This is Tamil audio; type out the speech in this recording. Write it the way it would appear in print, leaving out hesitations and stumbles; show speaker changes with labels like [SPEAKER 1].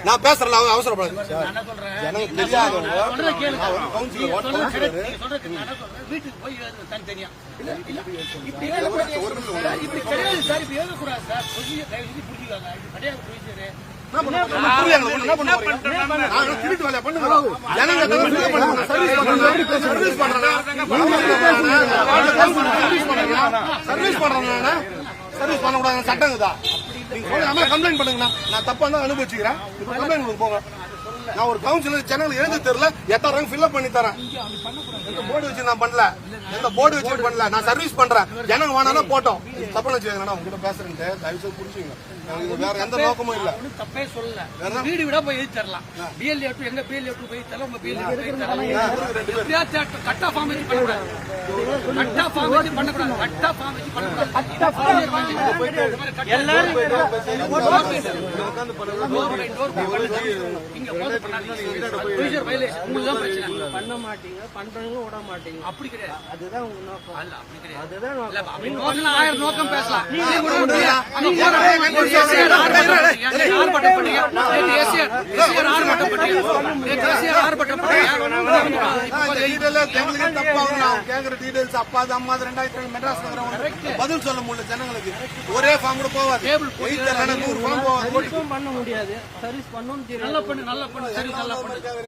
[SPEAKER 1] நான் பேசுறேன் அவசரப்படாது.
[SPEAKER 2] வீட்டுக்கு போய் தனித்தனியா இப்படி கிடையாது சார். இப்படி எழுதக்கூடாது சார். புரிஞ்சுக்காங்க. இது கிடையாது ப்ரொசீஜர்.
[SPEAKER 1] சர்வீஸ் பண்ணக்கூடாது சட்டங்குதா. நீங்க சொல்ல கம்ப்ளைண்ட் பண்ணுங்கண்ணா. நான் தப்பா தான் அனுபவிச்சுக்கிறேன். இப்ப கம்ப்ளைண்ட் போங்க. நான் ஒரு கவுன்சிலர் ஜனங்களுக்கு எழுத தெரியல. எத்தனை ரங்க ஃபில் பண்ணி தரேன். எந்த போர்டு வச்சு நான் பண்ணல. எந்த போர்டு வச்சு பண்ணல. நான் சர்வீஸ் பண்றேன். ஜனங்க வேணாலும் போட்டோம். தப்பு வச்சுக்கோங்க. உங்ககிட்ட பேசுறேன். தயவு புரிஞ்சுங்க. வேற எந்த நோக்கமும் இல்ல.
[SPEAKER 2] தப்பே சொல்லல. வீடு விட போய் எழுதி தரலாம். பிஎல்ஏ எங்க பிஎல்ஏ போய் தரலாம். உங்க பிஎல்ஏ கட்டா ஃபார்ம் வச்சு பண்ணக்கூடாது. கட்டா ஃபார்ம் வச்சு பண்ணக்கூடாது. கட்டா ஃபார்ம் வச்சு பண்ணக்கூடாது. எல்லாரும் பண்ண மாட்டீங்க. பண்றவங்க விட மாட்டீங்க. அப்படி கிடையாது. அதுதான் உங்க நோக்கம். அல்ல அப்படி கிடையாது. அதுதான் 1000 நோக்கம் பேசலாம். பதில் சொல்ல முடியல ஜனங்களுக்கு. ஒரே ஃபார்ம் கூட போவாது. பண்ண முடியாது. சர்வீஸ் பண்ணணும். நல்லா பண்ணு. சர்வீஸ் நல்லா பண்ணு.